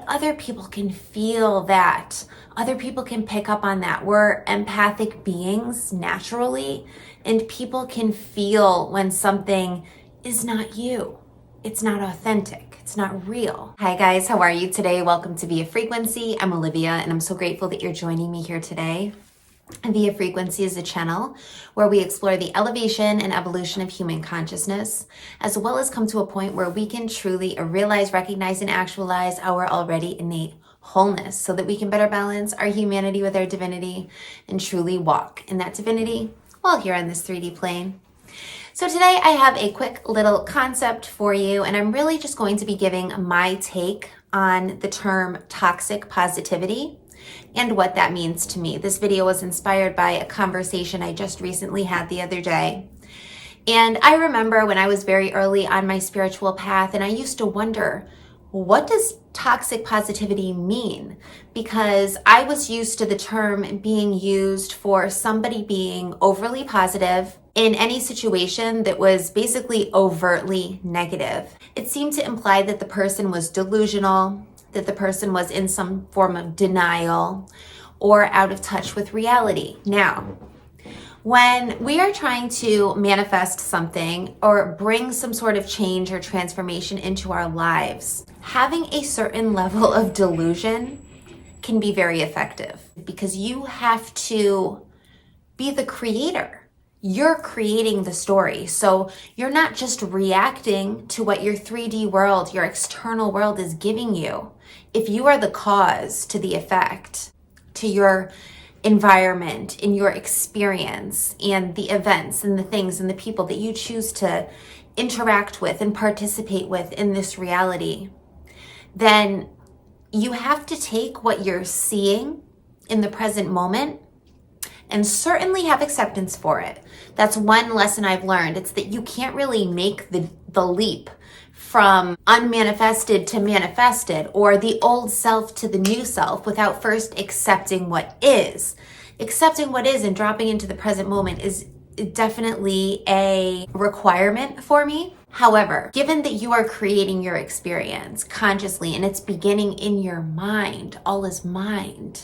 other people can feel that. Other people can pick up on that. We're empathic beings naturally, and people can feel when something is not you. It's not authentic. It's not real. Hi guys, how are you today? Welcome to Via Frequency. I'm Olivia, and I'm so grateful that you're joining me here today. Via Frequency is a channel where we explore the elevation and evolution of human consciousness, as well as come to a point where we can truly realize, recognize, and actualize our already innate wholeness so that we can better balance our humanity with our divinity and truly walk in that divinity while here on this 3D plane. So today I have a quick little concept for you, and I'm really just going to be giving my take on the term toxic positivity and what that means to me. This video was inspired by a conversation I just recently had the other day. And I remember when I was very early on my spiritual path, and I used to wonder, what does toxic positivity mean? Because I was used to the term being used for somebody being overly positive in any situation that was basically overtly negative. It seemed to imply that the person was delusional, that the person was in some form of denial or out of touch with reality. Now, when we are trying to manifest something or bring some sort of change or transformation into our lives, having a certain level of delusion can be very effective because you have to be the creator. You're creating the story. So you're not just reacting to what your 3D world, your external world is giving you. If you are the cause to the effect, to your environment, in your experience, and the events and the things and the people that you choose to interact with and participate with in this reality, then you have to take what you're seeing in the present moment and certainly have acceptance for it. That's one lesson I've learned. It's that you can't really make the leap from unmanifested to manifested, or the old self to the new self, without first accepting what is. Accepting what is and dropping into the present moment is definitely a requirement for me. However, given that you are creating your experience consciously and it's beginning in your mind, all is mind,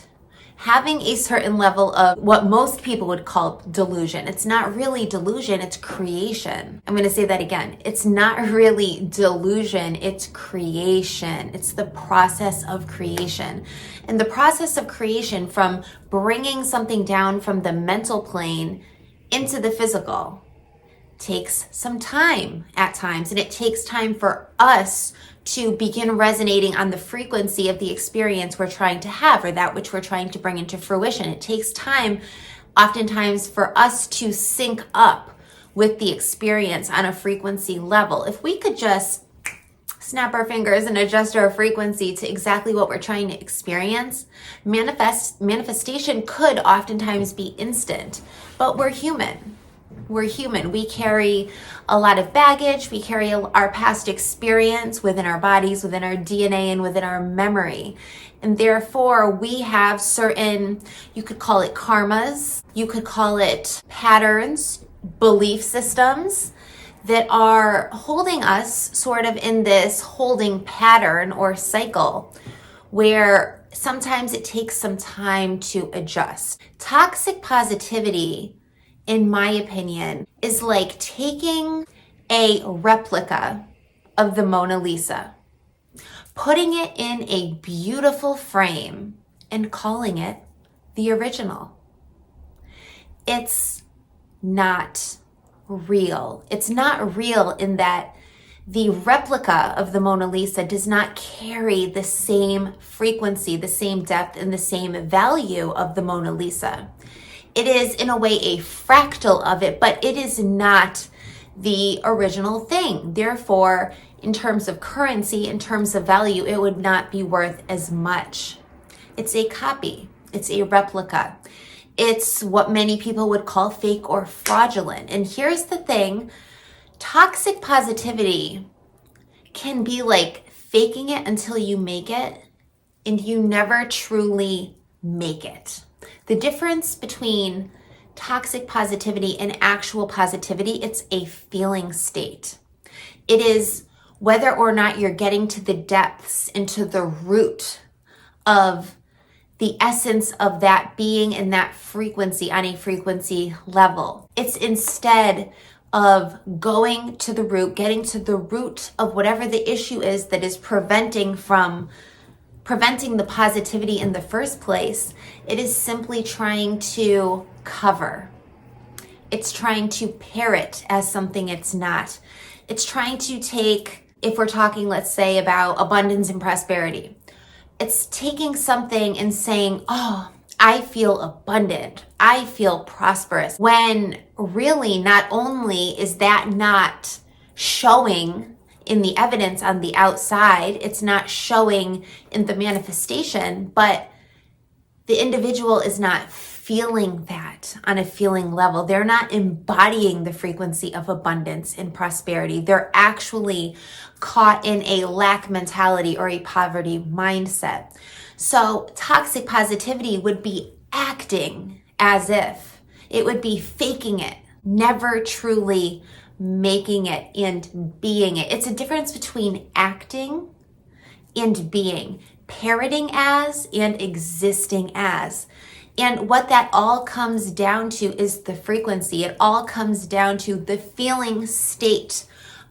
having a certain level of what most people would call delusion. It's not really delusion, it's creation. I'm going to say that again. It's not really delusion, it's creation. It's the process of creation. And the process of creation, from bringing something down from the mental plane into the physical, takes some time at times, and it takes time for us to begin resonating on the frequency of the experience we're trying to have, or that which we're trying to bring into fruition. It takes time oftentimes for us to sync up with the experience on a frequency level. If we could just snap our fingers and adjust our frequency to exactly what we're trying to experience, manifestation could oftentimes be instant. But we're human. We're human. We carry a lot of baggage. We carry our past experience within our bodies, within our DNA, and within our memory. And therefore, we have certain, you could call it karmas, you could call it patterns, belief systems that are holding us sort of in this holding pattern or cycle where sometimes it takes some time to adjust. Toxic positivity, in my opinion, is like taking a replica of the Mona Lisa, putting it in a beautiful frame, and calling it the original. It's not real. It's not real in that the replica of the Mona Lisa does not carry the same frequency, the same depth, and the same value of the Mona Lisa. It is, in a way, a fractal of it, but it is not the original thing. Therefore, in terms of currency, in terms of value, it would not be worth as much. It's a copy. It's a replica. It's what many people would call fake or fraudulent. And here's the thing. Toxic positivity can be like faking it until you make it, and you never truly make it. The difference between toxic positivity and actual positivity, it's a feeling state. It is whether or not you're getting to the depths, into the root of the essence of that being and that frequency on a frequency level. It's instead of going to the root, getting to the root of whatever the issue is that is preventing the positivity in the first place. It is simply trying to cover. It's trying to parrot as something it's not. It's trying to take, if we're talking, let's say, about abundance and prosperity, it's taking something and saying, oh, I feel abundant, I feel prosperous, when really not only is that not showing in the evidence on the outside, it's not showing in the manifestation, but the individual is not feeling that on a feeling level. They're not embodying the frequency of abundance and prosperity. They're actually caught in a lack mentality or a poverty mindset. So toxic positivity would be acting as if. It would be faking it, never truly making it and being it. It's a difference between acting and being, parroting as and existing as. And what that all comes down to is the frequency. It all comes down to the feeling state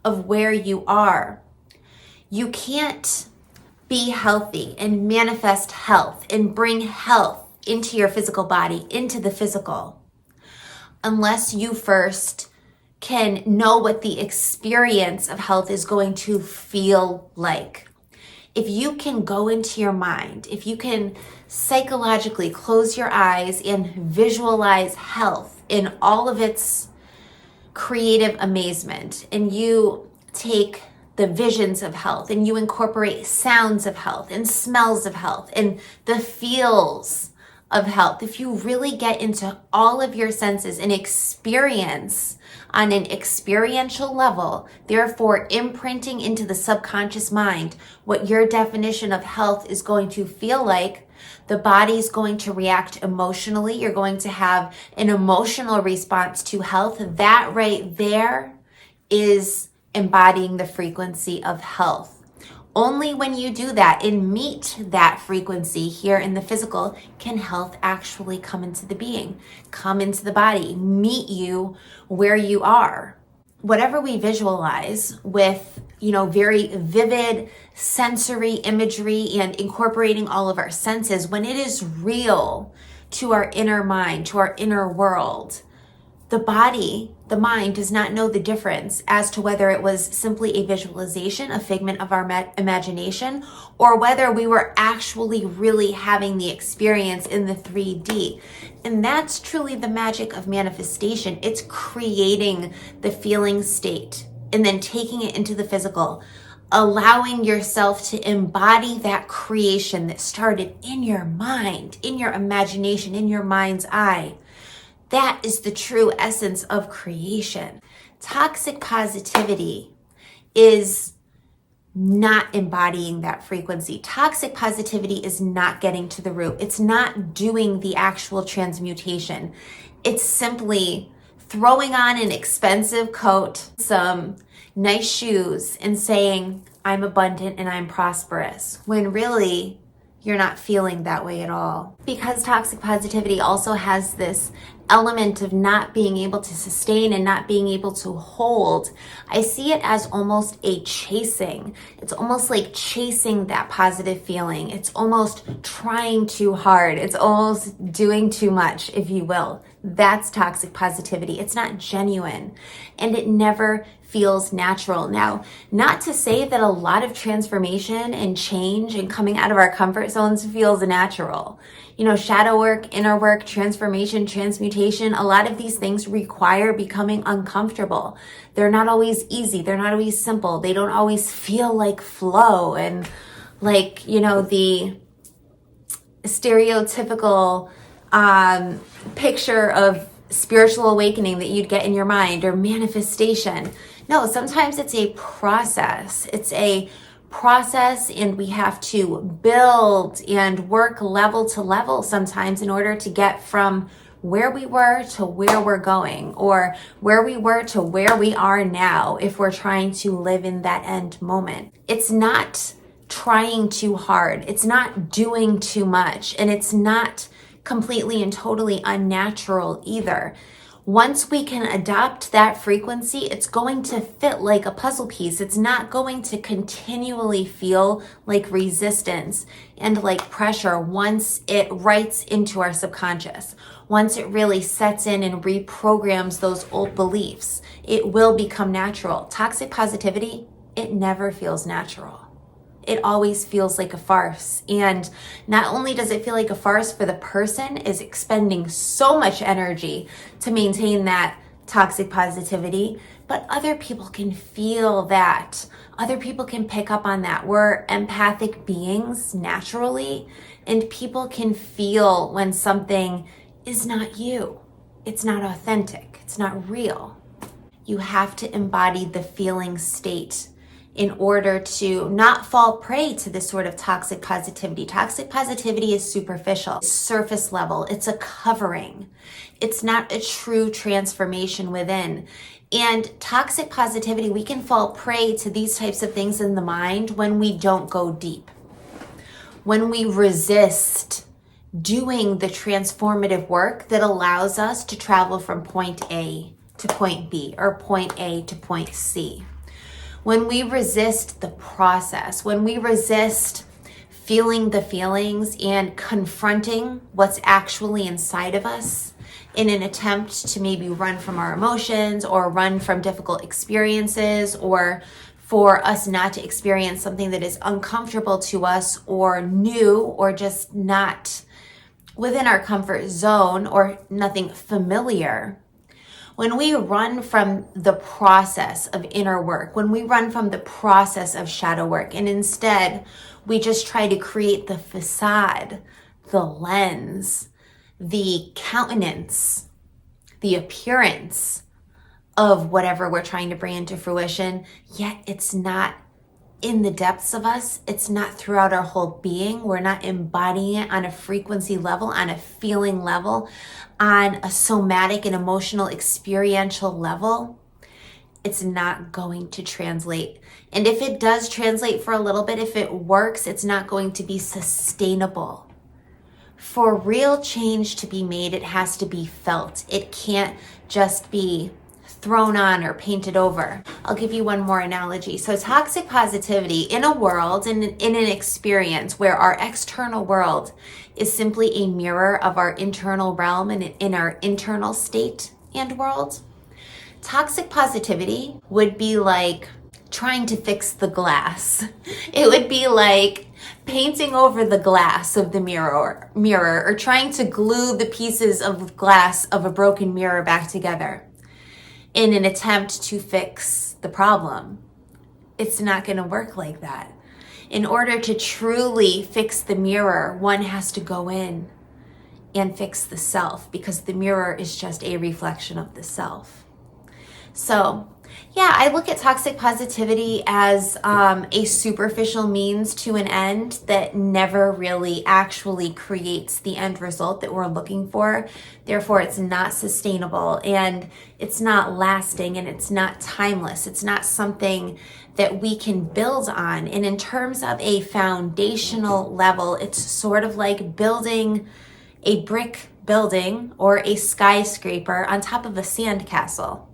of where you are. You can't be healthy and manifest health and bring health into your physical body, into the physical, unless you first can know what the experience of health is going to feel like. If you can go into your mind, if you can psychologically close your eyes and visualize health in all of its creative amazement, and you take the visions of health and you incorporate sounds of health and smells of health and the feels of health, if you really get into all of your senses and experience on an experiential level, therefore imprinting into the subconscious mind what your definition of health is going to feel like, the body is going to react emotionally. You're going to have an emotional response to health. That right there is embodying the frequency of health. Only when you do that and meet that frequency here in the physical can health actually come into the being, come into the body, meet you where you are. Whatever we visualize with, very vivid sensory imagery and incorporating all of our senses, when it is real to our inner mind, to our inner world, the body, the mind does not know the difference as to whether it was simply a visualization, a figment of our imagination, or whether we were actually really having the experience in the 3D. And that's truly the magic of manifestation. It's creating the feeling state and then taking it into the physical, allowing yourself to embody that creation that started in your mind, in your imagination, in your mind's eye. That is the true essence of creation. Toxic positivity is not embodying that frequency. Toxic positivity is not getting to the root. It's not doing the actual transmutation. It's simply throwing on an expensive coat, some nice shoes, and saying, I'm abundant and I'm prosperous, when really you're not feeling that way at all. Because toxic positivity also has this element of not being able to sustain and not being able to hold, I see it as almost a chasing. It's almost like chasing that positive feeling. It's almost trying too hard. It's almost doing too much, if you will. That's toxic positivity. It's not genuine, and it never feels natural. Now, not to say that a lot of transformation and change and coming out of our comfort zones feels natural. Shadow work, inner work, transformation, transmutation, a lot of these things require becoming uncomfortable. They're not always easy. They're not always simple. They don't always feel like flow and like, the stereotypical picture of spiritual awakening that you'd get in your mind or manifestation. No, sometimes it's a process. It's a process, and we have to build and work level to level sometimes in order to get from where we were to where we're going, or where we were to where we are now if we're trying to live in that end moment. It's not trying too hard. It's not doing too much. And it's not completely and totally unnatural either. Once we can adopt that frequency, it's going to fit like a puzzle piece. It's not going to continually feel like resistance and like pressure once it writes into our subconscious. Once it really sets in and reprograms those old beliefs, it will become natural. Toxic positivity, it never feels natural. It always feels like a farce. And not only does it feel like a farce for the person is expending so much energy to maintain that toxic positivity, but other people can feel that. Other people can pick up on that. We're empathic beings naturally, and people can feel when something is not you. It's not authentic. It's not real. You have to embody the feeling state in order to not fall prey to this sort of toxic positivity. Toxic positivity is superficial, it's surface level, it's a covering. It's not a true transformation within. And toxic positivity, we can fall prey to these types of things in the mind when we don't go deep. When we resist doing the transformative work that allows us to travel from point A to point B or point A to point C. When we resist the process, when we resist feeling the feelings and confronting what's actually inside of us in an attempt to maybe run from our emotions or run from difficult experiences, or for us not to experience something that is uncomfortable to us or new or just not within our comfort zone or nothing familiar. When we run from the process of inner work, when we run from the process of shadow work, and instead we just try to create the facade, the lens, the countenance, the appearance of whatever we're trying to bring into fruition, yet it's not in the depths of us, it's not throughout our whole being. We're not embodying it on a frequency level, on a feeling level, on a somatic and emotional experiential level. It's not going to translate. And if it does translate for a little bit, if it works, it's not going to be sustainable. For real change to be made, it has to be felt. It can't just be thrown on or painted over. I'll give you one more analogy. So toxic positivity in a world, in an experience where our external world is simply a mirror of our internal realm and in our internal state and world, toxic positivity would be like trying to fix the glass. It would be like painting over the glass of the mirror or trying to glue the pieces of glass of a broken mirror back together in an attempt to fix the problem. It's not going to work like that. In order to truly fix the mirror, one has to go in and fix the self, because the mirror is just a reflection of the self. So yeah, I look at toxic positivity as a superficial means to an end that never really actually creates the end result that we're looking for. Therefore, it's not sustainable and it's not lasting and it's not timeless. It's not something that we can build on. And in terms of a foundational level, it's sort of like building a brick building or a skyscraper on top of a sandcastle.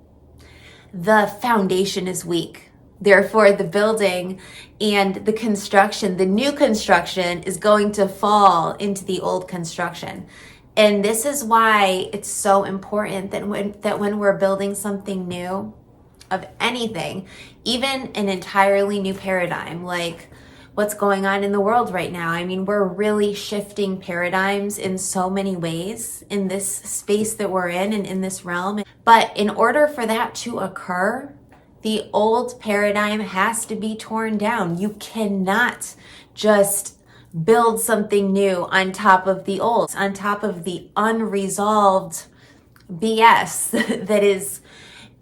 The foundation is weak. Therefore, the building and the construction, the new construction, is going to fall into the old construction. And this is why it's so important that when we're building something new of anything, even an entirely new paradigm, like what's going on in the world right now. I mean, we're really shifting paradigms in so many ways in this space that we're in and in this realm. But in order for that to occur, the old paradigm has to be torn down. You cannot just build something new on top of the old, on top of the unresolved BS that is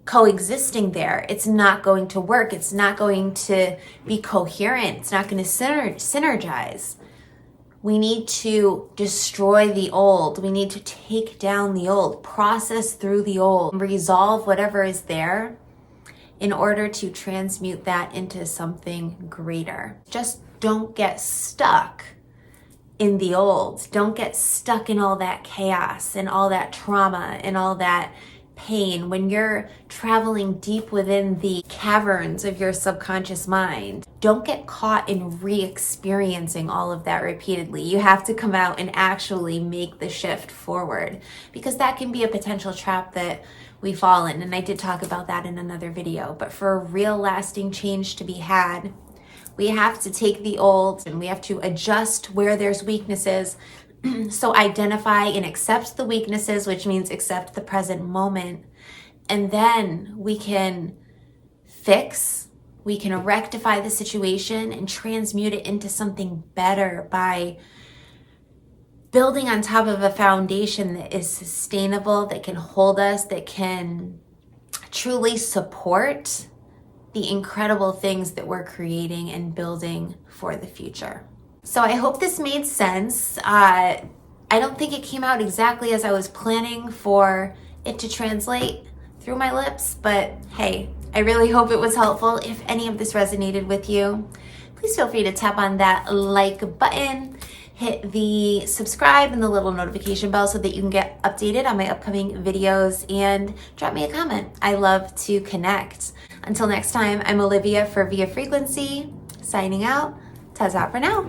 coexisting there. It's not going to work. It's not going to be coherent. It's not going to synergize. We need to destroy the old. We need to take down the old, process through the old, resolve whatever is there in order to transmute that into something greater. Just don't get stuck in the old. Don't get stuck in all that chaos and all that trauma and all that pain. When you're traveling deep within the caverns of your subconscious mind, don't get caught in re-experiencing all of that repeatedly. You have to come out and actually make the shift forward, because that can be a potential trap that we fall in. And I did talk about that in another video. But for a real lasting change to be had, we have to take the old and we have to adjust where there's weaknesses. So identify and accept the weaknesses, which means accept the present moment. And then we can fix, we can rectify the situation and transmute it into something better by building on top of a foundation that is sustainable, that can hold us, that can truly support the incredible things that we're creating and building for the future. So I hope this made sense. I don't think it came out exactly as I was planning for it to translate through my lips, but hey, I really hope it was helpful. If any of this resonated with you, please feel free to tap on that like button, hit the subscribe and the little notification bell so that you can get updated on my upcoming videos, and drop me a comment. I love to connect. Until next time, I'm Olivia for Via Frequency, signing out. Ta-ta for now.